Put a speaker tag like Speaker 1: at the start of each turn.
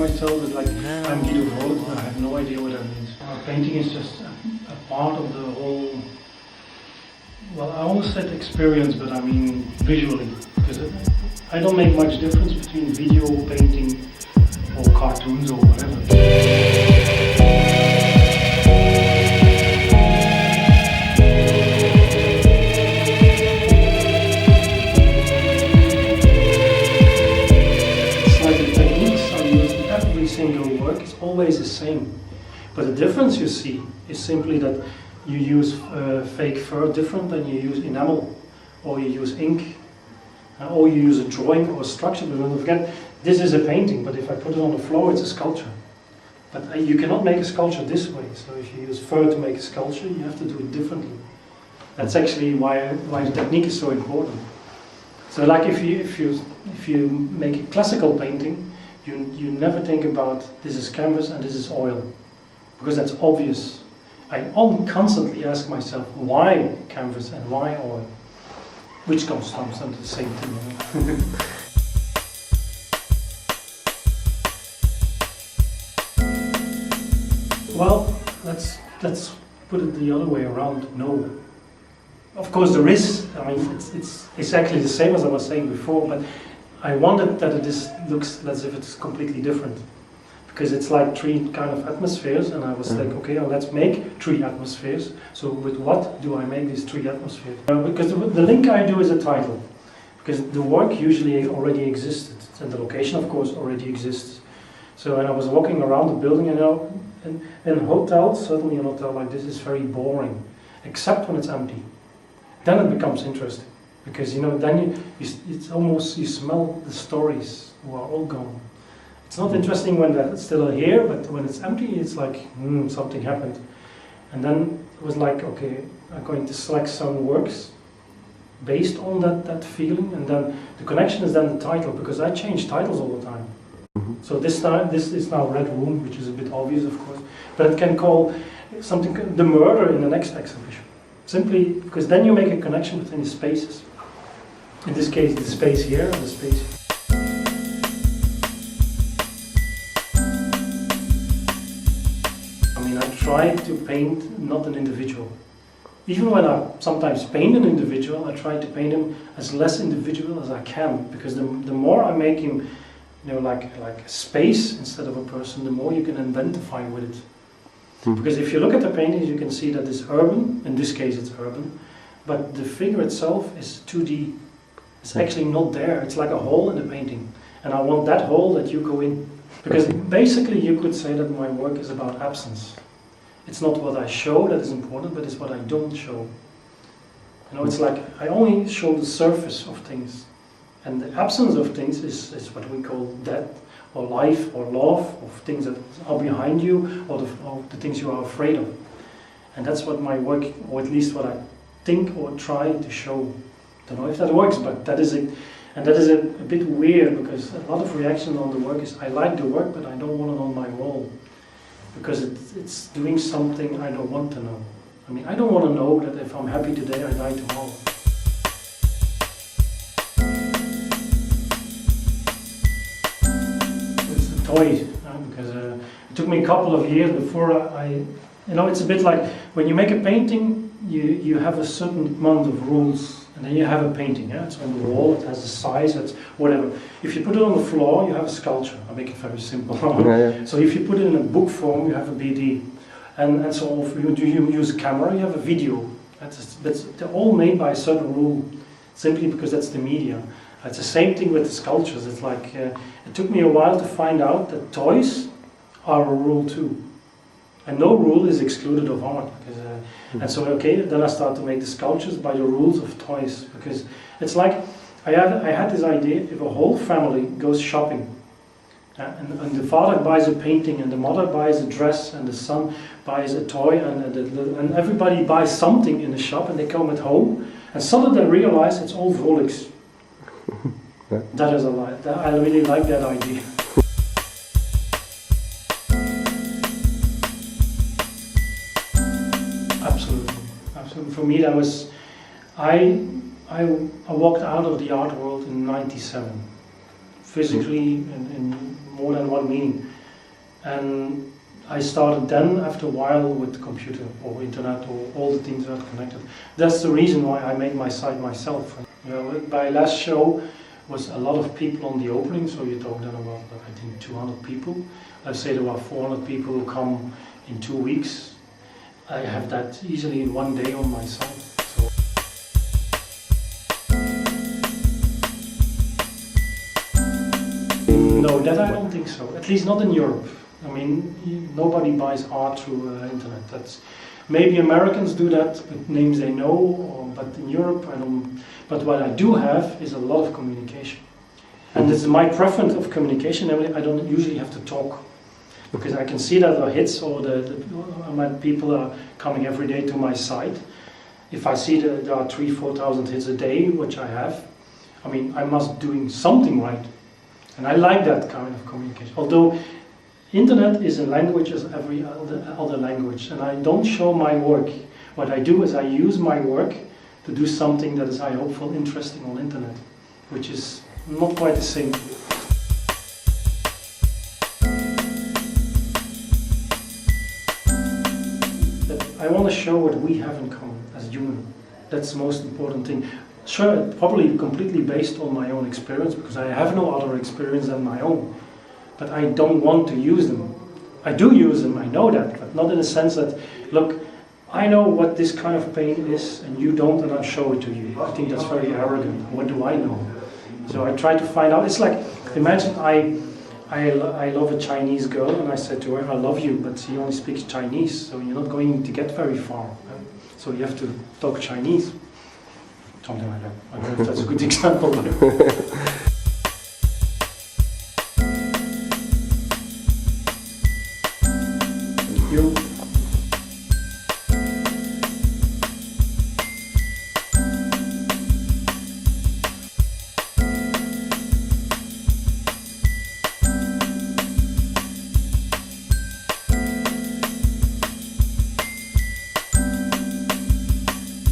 Speaker 1: myself that like I'm Guido Vrolix, but I have no idea what that means. Painting is just a part of the whole, well, I almost said experience, but I mean visually, because I don't make much difference between video, painting, or cartoons or whatever. Single work is always the same, but the difference you see is simply that you use fake fur different than you use enamel, or you use ink, or you use a drawing or a structure. But don't forget, this is a painting, but if I put it on the floor, it's a sculpture. But you cannot make a sculpture this way. So if you use fur to make a sculpture, you have to do it differently. That's actually why the technique is so important. So like if you make a classical painting, you never think about this is canvas and this is oil, because that's obvious. I constantly ask myself, why canvas and why oil? Which comes under the same thing. Well, let's put it the other way around. No. Of course there is. I mean, it's exactly the same as I was saying before, but I wanted that it looks as if it's completely different, because it's like three kind of atmospheres, and I was like, okay, well, let's make three atmospheres. So with what do I make these three atmospheres? Because the link I do is a title, because the work usually already existed, and the location, of course, already exists. So when I was walking around the building, and in hotels, certainly a hotel like this is very boring, except when it's empty. Then it becomes interesting. Because then it's almost, you smell the stories who are all gone. It's not interesting when they're still here, but when it's empty, it's like, something happened. And then it was like, okay, I'm going to select some works based on that feeling, and then the connection is then the title, because I change titles all the time. So this time, this is now Red Room, which is a bit obvious, of course, but it can call something The Murder in the next exhibition. Simply because then you make a connection between the spaces. In this case, the space here and the space here. I mean, I try to paint not an individual. Even when I sometimes paint an individual, I try to paint him as less individual as I can, because the more I make him, like a space instead of a person, the more you can identify with it. Because if you look at the paintings, you can see that it's urban. In this case, it's urban, but the figure itself is 2D. It's actually not there. It's like a hole in the painting, and I want that hole that you go in, because basically you could say that my work is about absence. It's not what I show that is important, but it's what I don't show. It's like I only show the surface of things, and the absence of things is what we call death, or life, or love, of things that are behind you, or the things you are afraid of. And that's what my work, or at least what I think or try to show. I don't know if that works, but that is it. And that is a bit weird, because a lot of reaction on the work is, I like the work, but I don't want it on my wall, because it's doing something I don't want to know. I mean, I don't want to know that if I'm happy today, I die tomorrow. It's a toy, because it took me a couple of years before it's a bit like when you make a painting, you have a certain amount of rules. And then you have a painting, it's on the wall, it has a size, it's whatever. If you put it on the floor, you have a sculpture. I make it very simple. So if you put it in a book form, you have a BD. And so if you use a camera, you have a video. They're all made by a certain rule, simply because that's the media. It's the same thing with the sculptures. It's like, it took me a while to find out that toys are a rule too. And no rule is excluded of art. And so, okay, then I start to make the sculptures by the rules of toys, because it's like, I had this idea, if a whole family goes shopping, and the father buys a painting, and the mother buys a dress, and the son buys a toy, and everybody buys something in the shop, and they come at home, and suddenly they realize it's all Vrolix. That is a lie. I really like that idea. Absolutely. For me, that was, I walked out of the art world in '97, physically in more than one meaning. And I started then, after a while, with the computer or internet or all the things that are connected. That's the reason why I made my site myself. You know, my last show was a lot of people on the opening, so you talk then about, I think, 200 people. Let's say there were 400 people who come in 2 weeks. I have that easily in one day on my site. So. No, that I don't think so. At least not in Europe. I mean, nobody buys art through internet. That's maybe Americans do that with names they know, but in Europe I don't. But what I do have is a lot of communication, and this is my preference of communication. Namely, I don't usually have to talk, because I can see that there are hits, or my people are coming every day to my site. If I see that there are 3,000-4,000 hits a day, which I have, I mean, I must doing something right, and I like that kind of communication. Although internet is a language as every other language, and I don't show my work. What I do is I use my work to do something that is, I hope, interesting on internet, which is not quite the same. I want to show what we have in common as human. That's the most important thing. Sure, probably completely based on my own experience, because I have no other experience than my own. But I don't want to use them. I do use them, I know that, but not in the sense that, look, I know what this kind of pain is and you don't, and I'll show it to you. I think that's very arrogant. What do I know? So I try to find out. It's like, imagine I love a Chinese girl and I said to her, I love you, but she only speaks Chinese, so you're not going to get very far. So you have to talk Chinese. Something like that. I don't know if that's a good example.